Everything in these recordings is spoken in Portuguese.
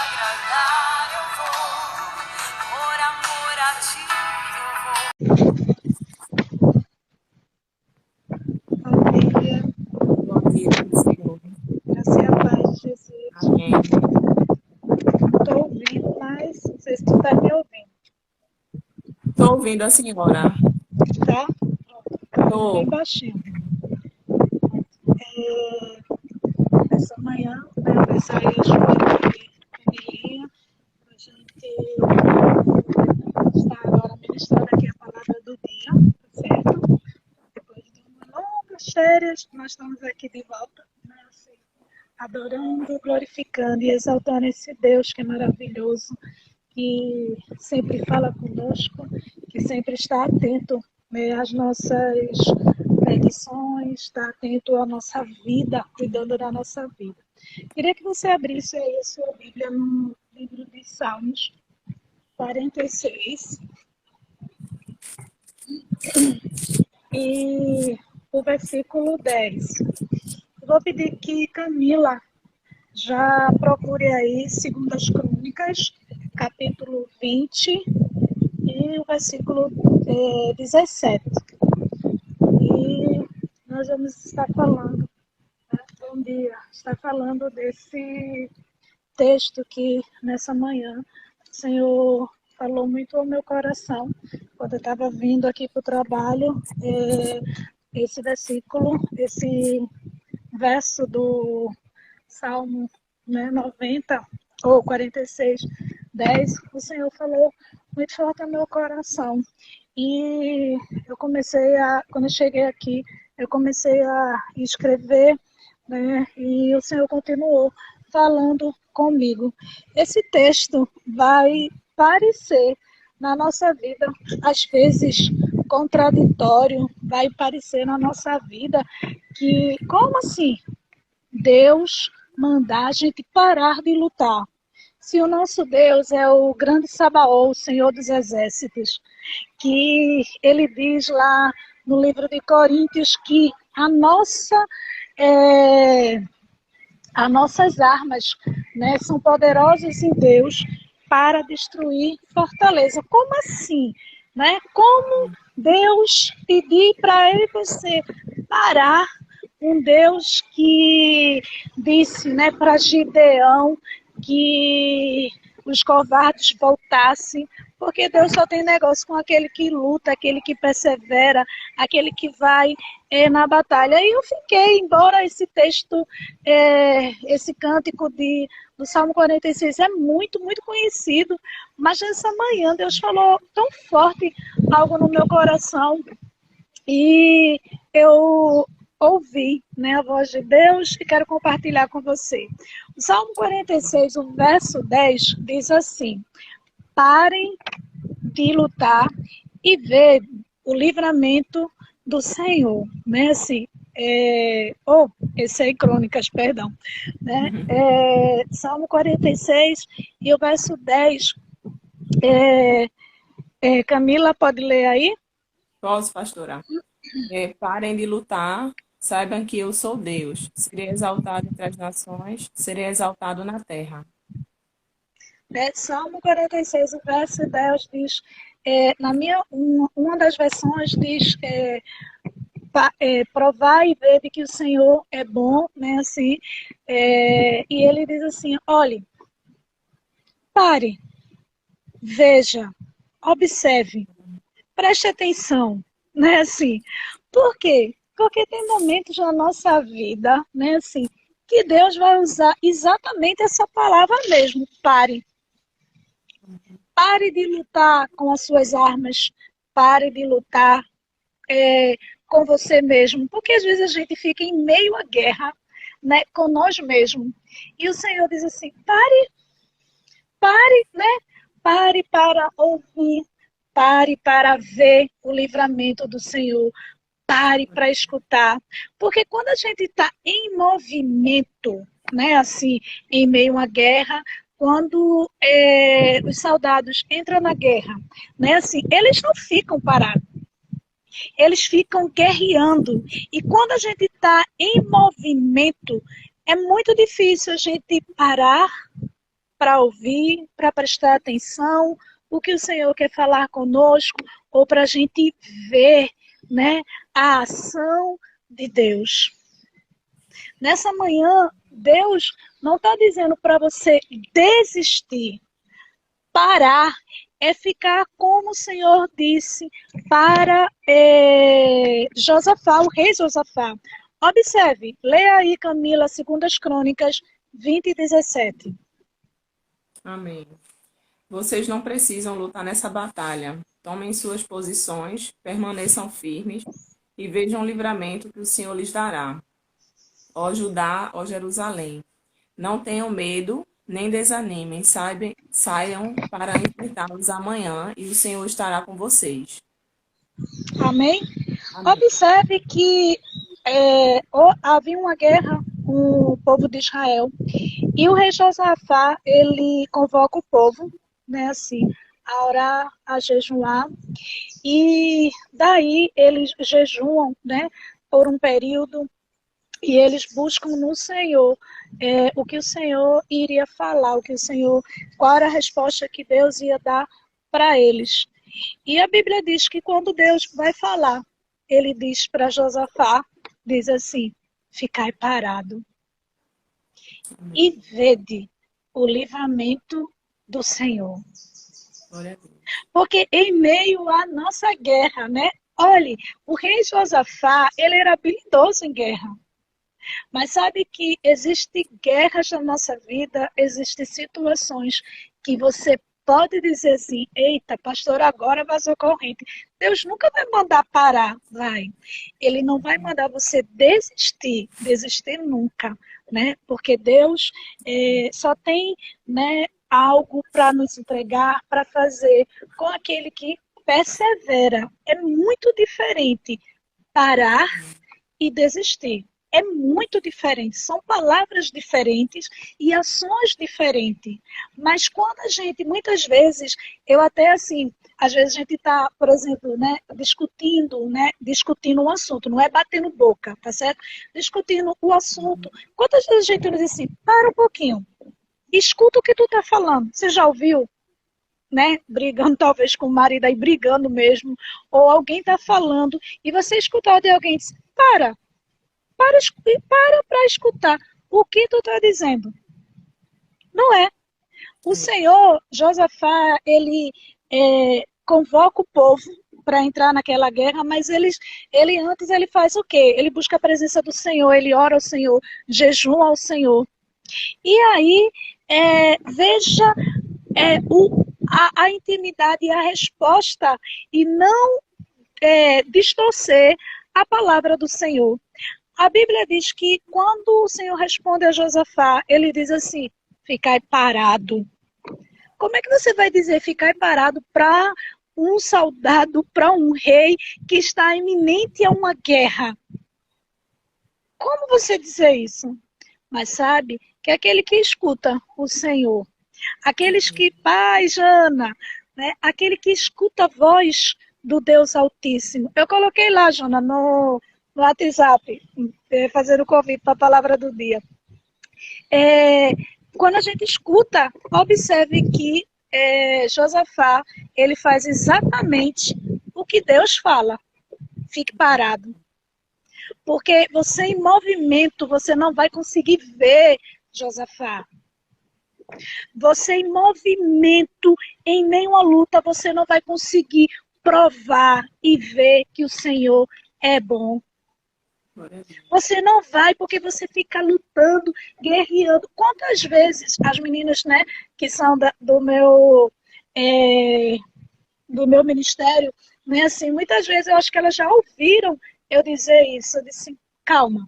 agradar eu vou, por amor a ti Bom dia, Bom dia, Senhor. graça e a paz de Jesus. Amém. Estou ouvindo, mas não sei se tu está me ouvindo, Estou ouvindo a senhora. tá? Falando bem Estou. baixinho. Essa manhã, né, vai sair a escola de Camilinha. A gente está agora ministrando aqui a palavra do dia, tá certo? Depois de uma longas férias, nós estamos aqui de volta, né, assim, adorando, glorificando e exaltando esse Deus que é maravilhoso, que sempre fala conosco, que sempre está atento, né, às nossas petições, está atento à nossa vida, cuidando da nossa vida. Queria que você abrisse aí a sua Bíblia no livro de Salmos 46 e o versículo 10. Vou pedir que Camila já procure aí 2 Crônicas, capítulo 20 e o versículo 17. E nós vamos estar falando, né, bom dia, estar falando desse texto que nessa manhã o Senhor falou muito ao meu coração quando eu estava vindo aqui para o trabalho. Esse versículo, esse verso do Salmo, né, 90 ou 46, 10, o Senhor falou muito forte ao meu coração. E eu comecei quando eu cheguei aqui, eu comecei a escrever, né, e o Senhor continuou falando comigo. Esse texto vai parecer na nossa vida, às vezes, contraditório, vai parecer na nossa vida que, como assim? Deus mandar a gente parar de lutar. Se o nosso Deus é o grande Sabaoth, o Senhor dos Exércitos, que ele diz lá no livro de Coríntios que as nossas armas, né, são poderosas em Deus para destruir fortaleza. Como assim? Né? Como Deus pedir para eu e você parar, um Deus que disse, né, para Gideão que os covardes voltassem, porque Deus só tem negócio com aquele que luta, aquele que persevera, aquele que vai na batalha. E eu fiquei, embora esse texto, esse cântico do Salmo 46 é muito, muito conhecido, mas nessa manhã Deus falou tão forte algo no meu coração e eu ouvi, né, a voz de Deus e quero compartilhar com você. O Salmo 46, o verso 10, diz assim: parem de lutar e ver o livramento do Senhor, né, assim, esse aí, Crônicas, perdão, né, Salmo 46 e o verso 10, Camila, pode ler aí? Posso, pastora? Parem de lutar, saibam que eu sou Deus. Serei exaltado entre as nações, serei exaltado na terra. Salmo 46, o verso 10 diz, uma das versões diz, provar e ver que o Senhor é bom, né, assim, e ele diz assim, olhe, pare, veja, observe, preste atenção, né, assim, por quê? Porque tem momentos na nossa vida, né, assim, que Deus vai usar exatamente essa palavra mesmo, pare. Pare de lutar com as suas armas, pare de lutar com você mesmo, porque às vezes a gente fica em meio à guerra, né, com nós mesmos. E o Senhor diz assim: pare, né? Pare para ouvir, pare para ver o livramento do Senhor, pare para escutar, porque quando a gente está em movimento, né, assim, em meio à guerra, quando os soldados entram na guerra, né, assim, eles não ficam parados, eles ficam guerreando. E quando a gente está em movimento, é muito difícil a gente parar para ouvir, para prestar atenção, o que o Senhor quer falar conosco, ou para a gente ver, né, a ação de Deus. Nessa manhã, Deus não está dizendo para você desistir, parar, é ficar como o Senhor disse para Josafá, o rei Josafá. Observe, leia aí, Camila, 2 Crônicas 20 e 17. Amém. Vocês não precisam lutar nessa batalha. Tomem suas posições, permaneçam firmes e vejam o livramento que o Senhor lhes dará. Ó Judá, ó Jerusalém, não tenham medo, nem desanimem, saiam para enfrentá-los amanhã e o Senhor estará com vocês. Amém? Amém. Observe que havia uma guerra com o povo de Israel e o rei Josafá, ele convoca o povo, né, assim, a orar, a jejuar, e daí eles jejuam, né, por um período, e eles buscam no Senhor o que o Senhor iria falar, qual era a resposta que Deus ia dar para eles. E a Bíblia diz que quando Deus vai falar, ele diz para Josafá, diz assim, ficai parado e vede o livramento do Senhor. Glória a Deus. Porque em meio à nossa guerra, né? Olhe, o rei Josafá, ele era habilidoso em guerra. Mas sabe que existem guerras na nossa vida, existem situações que você pode dizer assim, eita, pastor, agora vazou corrente. Deus nunca vai mandar parar, vai. Ele não vai mandar você desistir nunca, né? Porque Deus só tem, né, algo para nos entregar, para fazer com aquele que persevera. É muito diferente parar e desistir. É muito diferente, são palavras diferentes e ações diferentes. Mas quando a gente, muitas vezes, eu até assim, às vezes a gente está, por exemplo, né, discutindo um assunto, não é batendo boca, tá certo? Discutindo o assunto. Quantas vezes a gente diz assim, para um pouquinho, escuta o que tu tá falando, você já ouviu? Né, brigando talvez com o marido aí, brigando mesmo, ou alguém tá falando, e você escutar de alguém e diz, para escutar o que tu está dizendo. Não é? O Senhor, Josafá, ele convoca o povo para entrar naquela guerra, mas ele antes ele faz o quê? Ele busca a presença do Senhor, ele ora ao Senhor, jejua ao Senhor. E aí, veja a intimidade e a resposta, e não distorcer a palavra do Senhor. A Bíblia diz que quando o Senhor responde a Josafá, ele diz assim, ficai parado. Como é que você vai dizer ficai parado para um soldado, para um rei que está iminente a uma guerra? Como você dizer isso? Mas sabe que aquele que escuta o Senhor, aqueles que, pai, Jana, né, aquele que escuta a voz do Deus Altíssimo. Eu coloquei lá, Jana, no WhatsApp, fazendo o convite para a palavra do dia. Quando a gente escuta, observe que Josafá, ele faz exatamente o que Deus fala. Fique parado. Porque você em movimento, você não vai conseguir ver Josafá. Você em movimento, em meio à luta, você não vai conseguir provar e ver que o Senhor é bom. Você não vai porque você fica lutando, guerreando. Quantas vezes as meninas, né, que são do meu ministério, né, assim, muitas vezes eu acho que elas já ouviram eu dizer isso. Eu disse, calma,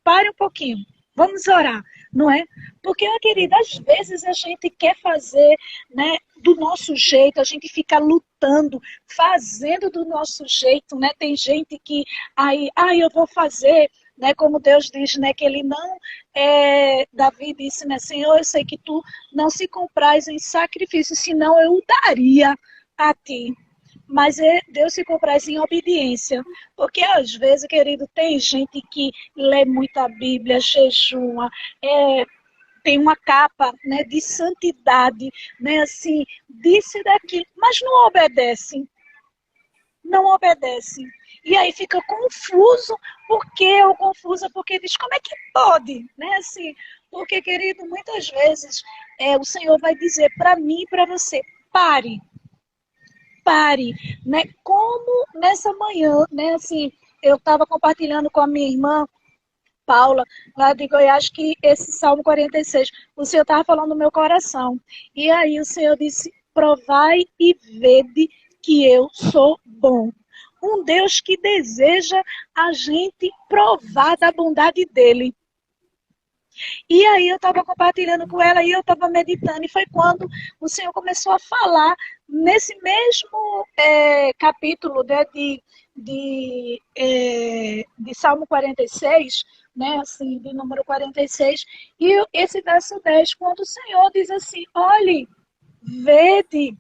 pare um pouquinho, vamos orar, não é? Porque, minha querida, às vezes a gente quer fazer, né, do nosso jeito, a gente fica lutando, fazendo do nosso jeito, né? Tem gente que aí, eu vou fazer, né? Como Deus diz, né? Que ele não, Davi disse, né? Senhor, eu sei que tu não se compraz em sacrifício, senão eu o daria a ti. Mas Deus se compraz em obediência. Porque às vezes, querido, tem gente que lê muito a Bíblia, jejua, tem uma capa, né, de santidade, né, assim, disso e daquilo, mas não obedecem. Não obedecem. E aí fica confuso, porque ou confusa porque diz, como é que pode? Né? Assim, porque, querido, muitas vezes o Senhor vai dizer para mim e para você, pare, pare, né? Como nessa manhã, né, assim, eu estava compartilhando com a minha irmã, Paula, lá de Goiás, que esse Salmo 46, o Senhor estava falando no meu coração. E aí o Senhor disse, provai e vede que eu sou bom. Um Deus que deseja a gente provar da bondade dele. E aí eu estava compartilhando com ela e eu estava meditando. E foi quando o Senhor começou a falar nesse mesmo capítulo, né, de Salmo 46, né, assim, de número 46, e esse verso 10, quando o Senhor diz assim, olhe, vede,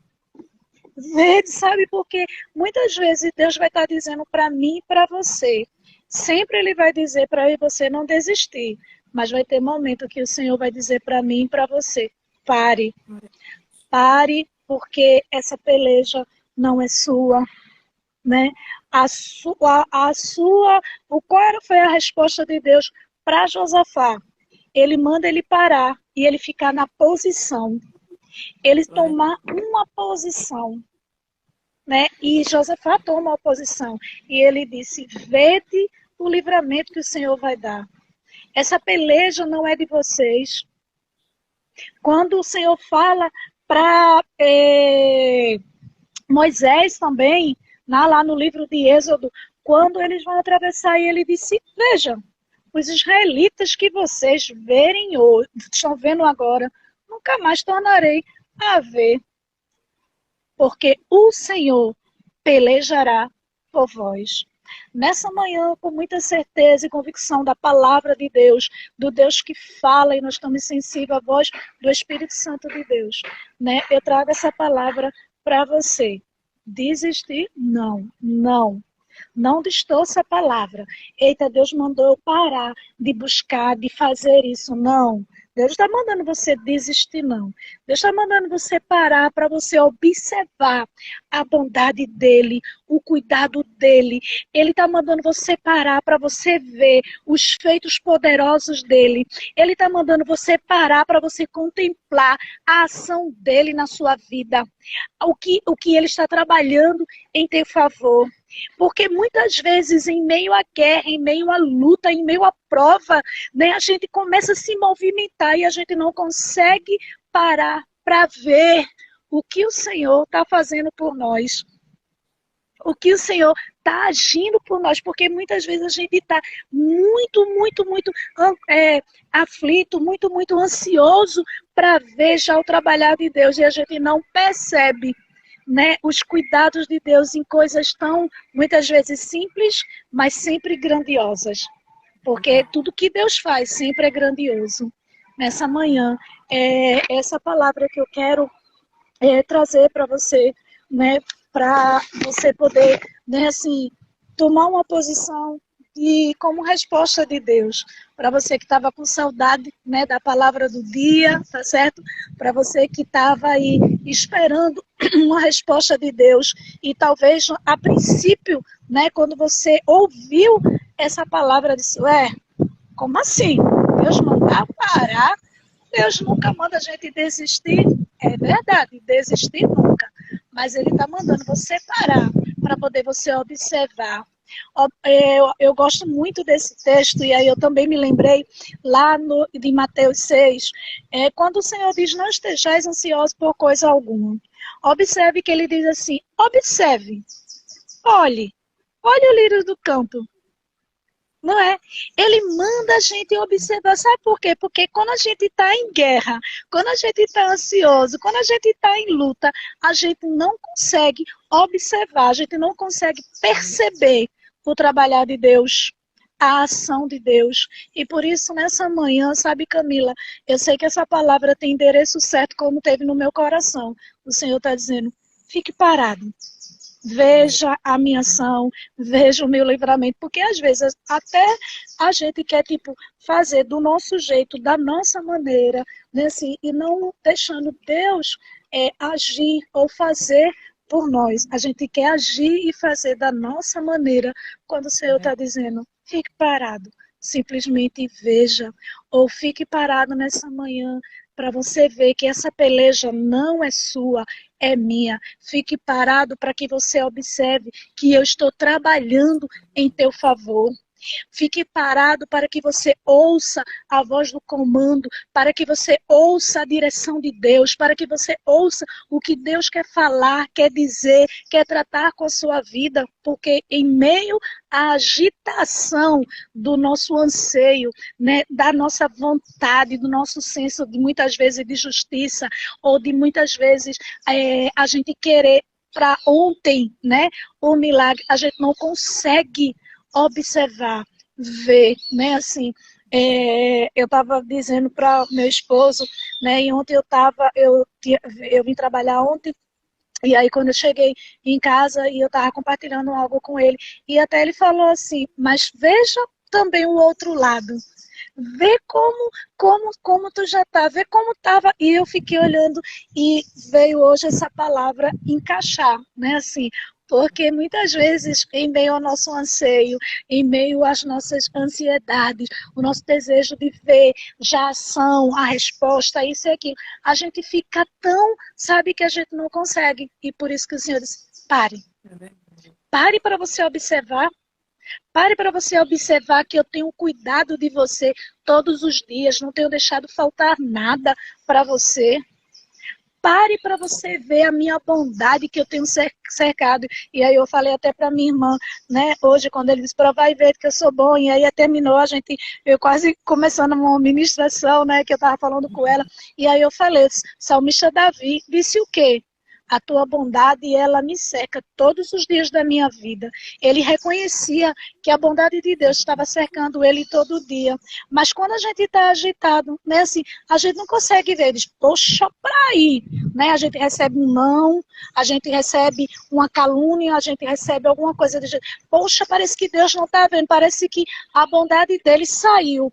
vede, sabe, porque muitas vezes Deus vai estar dizendo para mim e para você, sempre Ele vai dizer para você não desistir, mas vai ter momento que o Senhor vai dizer para mim e para você, pare, pare, porque essa peleja não é sua, né? Qual foi a resposta de Deus para Josafá? Ele manda ele parar e ele ficar na posição. Ele tomar uma posição, né? E Josafá toma a posição. E ele disse, vede o livramento que o Senhor vai dar. Essa peleja não é de vocês. Quando o Senhor fala para Moisés também, lá no livro de Êxodo, quando eles vão atravessar, e ele disse, veja, os israelitas que vocês verem hoje, estão vendo agora, nunca mais tornarei a ver, porque o Senhor pelejará por vós. Nessa manhã, com muita certeza e convicção da palavra de Deus, do Deus que fala, e nós estamos sensíveis à voz do Espírito Santo de Deus, né? Eu trago essa palavra para você. Desistir? Não, não. Não distorça a palavra. Eita, Deus mandou eu parar de buscar, de fazer isso. Não. Deus está mandando você desistir, não. Deus está mandando você parar para você observar a bondade dele, o cuidado dele. Ele está mandando você parar para você ver os feitos poderosos dele. Ele está mandando você parar para você contemplar a ação dele na sua vida. O que ele está trabalhando em teu favor. Porque muitas vezes, em meio à guerra, em meio à luta, em meio à prova, né, a gente começa a se movimentar e a gente não consegue parar para ver o que o Senhor está fazendo por nós. O que o Senhor está agindo por nós, porque muitas vezes a gente está muito aflito, muito ansioso para ver já o trabalhar de Deus e a gente não percebe, né, os cuidados de Deus em coisas tão, muitas vezes simples, mas sempre grandiosas. Porque tudo que Deus faz sempre é grandioso. Nessa manhã, essa palavra que eu quero trazer para você, né, para você poder, né, assim, tomar uma posição e como resposta de Deus, para você que estava com saudade, né, da palavra do dia, tá certo? Para você que estava aí esperando uma resposta de Deus e talvez a princípio, né, quando você ouviu essa palavra, disse, como assim? Deus mandar parar? Deus nunca manda a gente desistir. É verdade, desistir nunca. Mas Ele está mandando você parar para poder você observar. Eu gosto muito desse texto, e aí eu também me lembrei lá de Mateus 6, quando o Senhor diz, não estejais ansiosos por coisa alguma. Observe que Ele diz assim, observe, olhe o lírio do campo. Não é? Ele manda a gente observar. Sabe por quê? Porque quando a gente está em guerra, quando a gente está ansioso, quando a gente está em luta, a gente não consegue observar, a gente não consegue perceber o trabalhar de Deus, a ação de Deus. E por isso, nessa manhã, sabe, Camila, eu sei que essa palavra tem endereço certo, como teve no meu coração. O Senhor está dizendo, fique parado. Veja a minha ação, veja o meu livramento, porque às vezes até a gente quer tipo fazer do nosso jeito, da nossa maneira, né, assim, e não deixando Deus agir ou fazer por nós. A gente quer agir e fazer da nossa maneira, quando o Senhor está dizendo, fique parado, simplesmente veja, ou fique parado nessa manhã para você ver que essa peleja não é sua, é minha. Fique parado para que você observe que eu estou trabalhando em teu favor. Fique parado para que você ouça a voz do comando, para que você ouça a direção de Deus, para que você ouça o que Deus quer falar, quer dizer, quer tratar com a sua vida, porque em meio à agitação do nosso anseio, né, da nossa vontade, do nosso senso de muitas vezes de justiça, ou de muitas vezes a gente querer para ontem, né, o milagre, a gente não consegue observar, ver, né, assim, eu estava dizendo para meu esposo, né, e ontem eu vim trabalhar ontem, e aí quando eu cheguei em casa e eu estava compartilhando algo com ele, e até ele falou assim, mas veja também o outro lado, vê como tu já tá, vê como tava, e eu fiquei olhando e veio hoje essa palavra encaixar, né, assim, porque muitas vezes, em meio ao nosso anseio, em meio às nossas ansiedades, o nosso desejo de ver já a ação, a resposta, isso e aquilo, a gente fica tão, sabe, que a gente não consegue. E por isso que o Senhor disse, pare. Pare para você observar. Pare para você observar que eu tenho cuidado de você todos os dias, não tenho deixado faltar nada para você. Pare para você ver a minha bondade que eu tenho cercado. E aí eu falei até para minha irmã, né, hoje, quando ele disse, vai ver que eu sou bom, e aí terminou, eu quase começando uma ministração, né, que eu estava falando com ela, e aí eu falei, salmista Davi disse o quê? A tua bondade, ela me cerca todos os dias da minha vida. Ele reconhecia que a bondade de Deus estava cercando ele todo dia. Mas quando a gente está agitado, né, assim, a gente não consegue ver. Diz, poxa, para aí. Né? A gente recebe um não, a gente recebe uma calúnia, a gente recebe alguma coisa de jeito. Poxa, parece que Deus não está vendo, parece que a bondade dele saiu.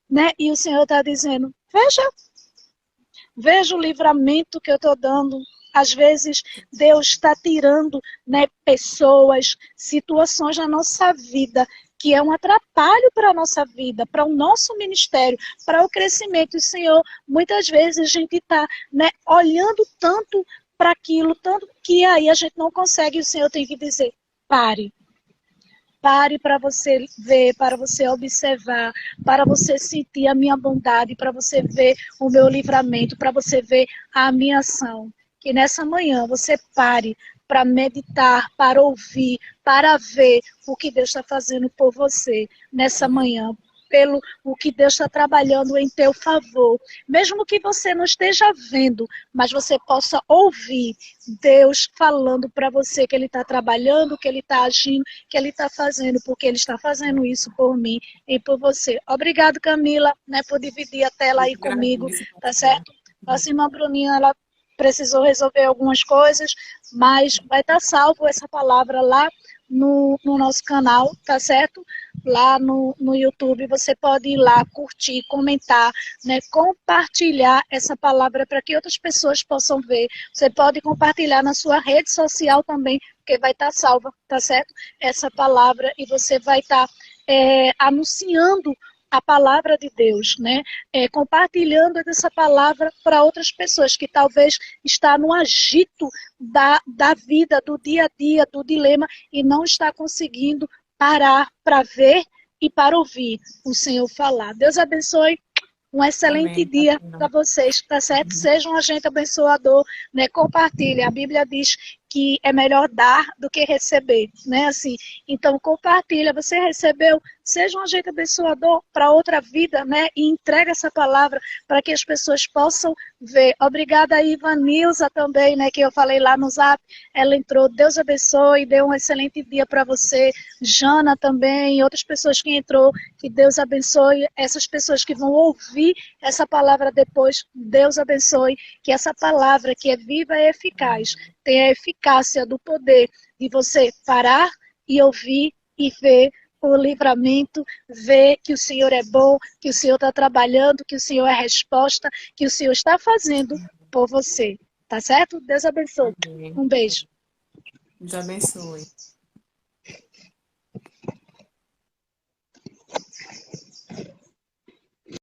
Né? E o Senhor está dizendo, veja o livramento que eu estou dando. Às vezes, Deus está tirando, né, pessoas, situações na nossa vida, que é um atrapalho para a nossa vida, para o nosso ministério, para o crescimento. E, Senhor, muitas vezes a gente está, né, olhando tanto para aquilo, tanto que aí a gente não consegue, e o Senhor tem que dizer, pare. Pare para você ver, para você observar, para você sentir a minha bondade, para você ver o meu livramento, para você ver a minha ação. Que nessa manhã você pare para meditar, para ouvir, para ver o que Deus está fazendo por você nessa manhã, pelo o que Deus está trabalhando em teu favor. Mesmo que você não esteja vendo, mas você possa ouvir Deus falando para você que Ele está trabalhando, que Ele está agindo, que Ele está fazendo, porque Ele está fazendo isso por mim e por você. Obrigado, Camila, né, por dividir a tela aí comigo, tá certo? A irmã Bruninha, ela precisou resolver algumas coisas, mas vai estar salvo essa palavra lá no nosso canal, tá certo? Lá no YouTube, você pode ir lá, curtir, comentar, né? Compartilhar essa palavra para que outras pessoas possam ver. Você pode compartilhar na sua rede social também, porque vai estar salva, tá certo? Essa palavra, e você vai estar anunciando a palavra de Deus, né? Compartilhando essa palavra para outras pessoas que talvez está no agito da vida, do dia a dia, do dilema, e não está conseguindo parar para ver e para ouvir o Senhor falar. Deus abençoe. Um excelente dia para vocês, tá certo? Seja um agente abençoador, né? Compartilhe. A Bíblia diz que é melhor dar do que receber, né? Assim, então compartilha. Você recebeu? seja um agente abençoador para outra vida, né? E entrega essa palavra para que as pessoas possam ver. Obrigada a Ivanilza também, né? Que eu falei lá no Zap. Ela entrou. Deus abençoe, deu um excelente dia para você. Jana também, outras pessoas que entrou. Que Deus abençoe. Essas pessoas que vão ouvir essa palavra depois, Deus abençoe. Que essa palavra que é viva e eficaz tenha a eficácia do poder de você parar e ouvir e ver o livramento, ver que o Senhor é bom, que o Senhor está trabalhando, que o Senhor é resposta, que o Senhor está fazendo por você. Tá certo? Deus abençoe. Amém. Um beijo. Deus abençoe.